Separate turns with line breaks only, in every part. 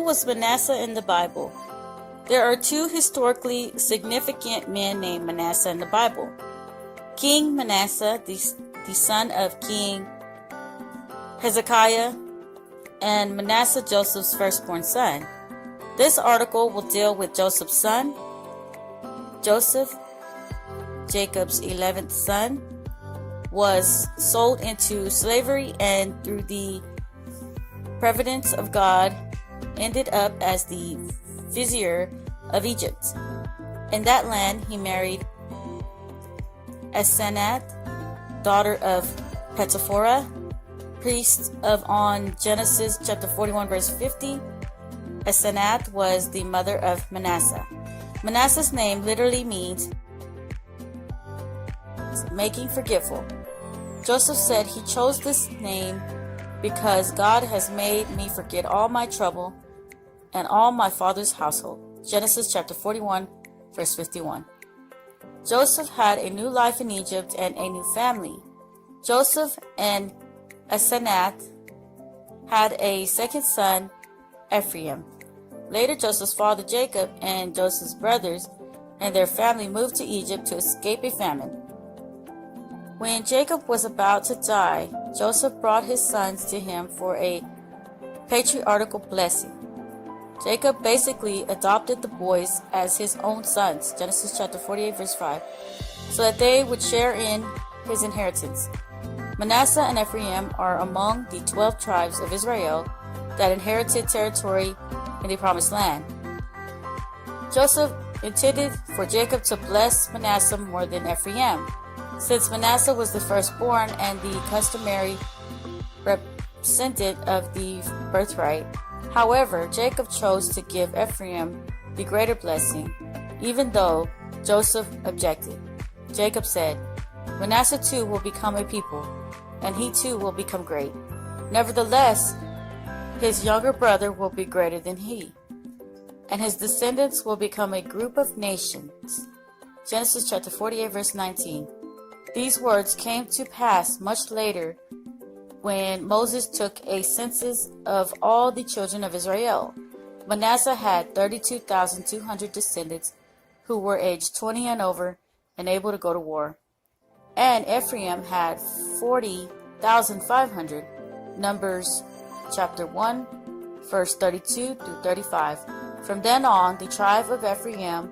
was Manasseh in the Bible? There are two historically significant men named Manasseh in the Bible. King Manasseh, the son of King Hezekiah, and Manasseh, Joseph's firstborn son. This article will deal with Joseph's son. Joseph, Jacob's 11th son, was sold into slavery and through the providence of God ended up as the vizier of Egypt. In that land he married Asenath, daughter of Potiphar, priest of On. Genesis chapter 41 verse 50. Asenath was the mother of Manasseh. Manasseh's name literally means making forgetful. Joseph said he chose this name because God has made me forget all my trouble and all my father's household. Genesis chapter 41 verse 51. Joseph had a new life in Egypt and a new family. Joseph and Asenath had a second son, Ephraim. Later, Joseph's father Jacob and Joseph's brothers and their family moved to Egypt to escape a famine. When Jacob was about to die, Joseph brought his sons to him for a patriarchal blessing. Jacob basically adopted the boys as his own sons, Genesis chapter 48 verse 5, so that they would share in his inheritance. Manasseh and Ephraim are among the 12 tribes of Israel that inherited territory in the Promised Land. Joseph intended for Jacob to bless Manasseh more than Ephraim, since Manasseh was the firstborn and the customary representative of the birthright. However, Jacob chose to give Ephraim the greater blessing, even though Joseph objected. Jacob said, "Manasseh too will become a people, and he too will become great. Nevertheless, his younger brother will be greater than he, and his descendants will become a group of nations." Genesis chapter 48 verse 19. These words came to pass much later when Moses took a census of all the children of Israel. Manasseh had 32,200 descendants who were aged 20 and over and able to go to war. And Ephraim had 40,500. Numbers chapter 1, verse 32 through 35. From then on, the tribe of Ephraim,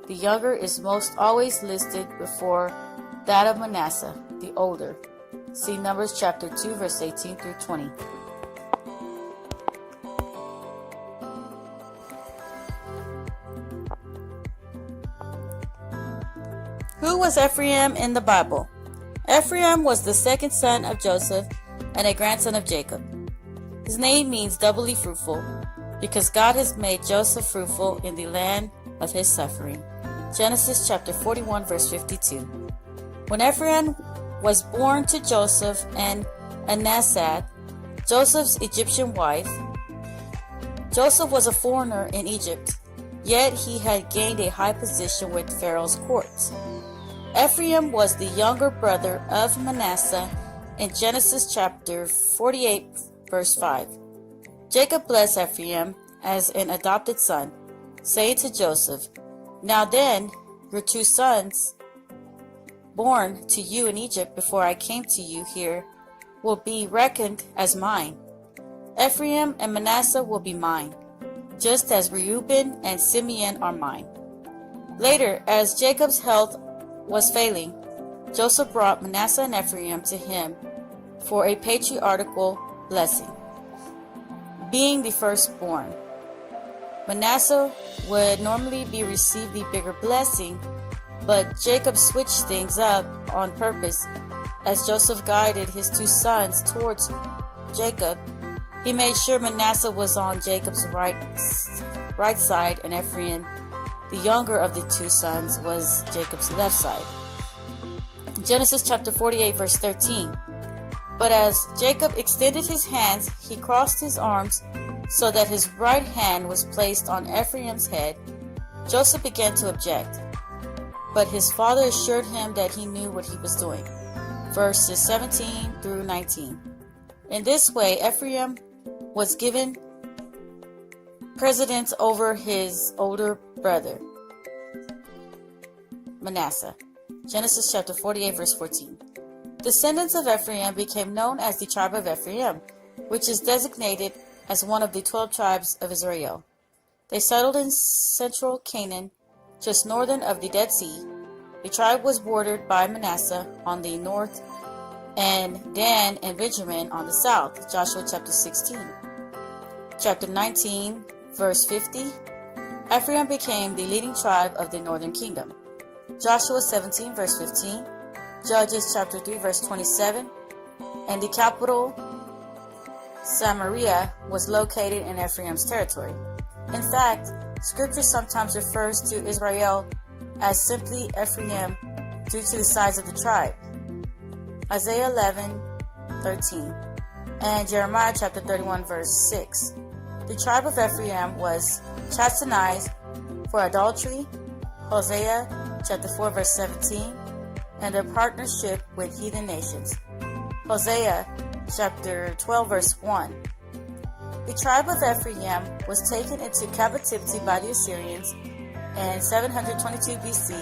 the younger, is most always listed before that of Manasseh, the older. See Numbers chapter 2, verse 18 through 20. Who was Ephraim in the Bible? Ephraim was the second son of Joseph and a grandson of Jacob. His name means doubly fruitful, because God has made Joseph fruitful in the land of his suffering. Genesis chapter 41, verse 52. When Ephraim was born to Joseph and Manasseh, Joseph's Egyptian wife, Joseph was a foreigner in Egypt, yet he had gained a high position with Pharaoh's court. Ephraim was the younger brother of Manasseh in Genesis chapter 48, verse 5. Jacob blessed Ephraim as an adopted son, saying to Joseph, "Now then, your two sons, born to you in Egypt before I came to you here, will be reckoned as mine. Ephraim and Manasseh will be mine, just as Reuben and Simeon are mine." Later, as Jacob's health was failing, Joseph brought Manasseh and Ephraim to him for a patriarchal blessing. Being the firstborn, Manasseh would normally be received the bigger blessing, but Jacob switched things up on purpose. As Joseph guided his two sons towards Jacob, he made sure Manasseh was on Jacob's right side and Ephraim, the younger of the two sons, was Jacob's left side. Genesis chapter 48 verse 13. But as Jacob extended his hands, he crossed his arms so that his right hand was placed on Ephraim's head. Joseph began to object, but his father assured him that he knew what he was doing. Verses 17 through 19. In this way, Ephraim was given precedence over his older brother, Manasseh. Genesis chapter 48, verse 14. Descendants of Ephraim became known as the tribe of Ephraim, which is designated as one of the 12 tribes of Israel. They settled in central Canaan, just northern of the Dead Sea. The tribe was bordered by Manasseh on the north and Dan and Benjamin on the south. Joshua chapter 16. Chapter 19, verse 50. Ephraim became the leading tribe of the northern kingdom. Joshua 17, verse 15. Judges chapter 3, verse 27. And the capital, Samaria, was located in Ephraim's territory. In fact, Scripture sometimes refers to Israel as simply Ephraim due to the size of the tribe. Isaiah 11:13 and Jeremiah chapter 31, verse 6. The tribe of Ephraim was chastised for adultery, Hosea chapter 4, verse 17, and their partnership with heathen nations, Hosea chapter 12, verse 1. The tribe of Ephraim was taken into captivity by the Assyrians in 722 BC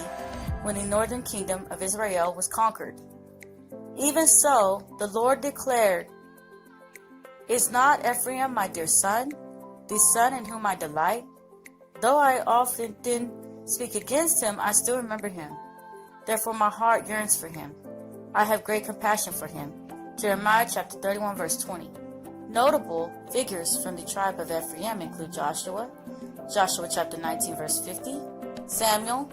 when the northern kingdom of Israel was conquered. Even so, the Lord declared, "Is not Ephraim my dear son, the son in whom I delight? Though I often speak against him, I still remember him. Therefore my heart yearns for him. I have great compassion for him." Jeremiah chapter 31, verse 20. Notable figures from the tribe of Ephraim include Joshua chapter 19, verse 50, Samuel,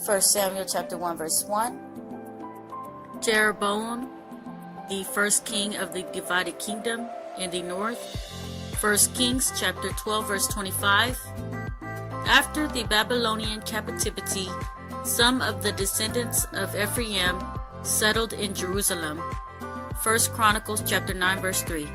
1 Samuel chapter 1, verse 1, Jeroboam, the first king of the divided kingdom in the north, 1 Kings chapter 12, verse 25. After the Babylonian captivity, some of the descendants of Ephraim settled in Jerusalem. 1 Chronicles chapter 9, verse 3.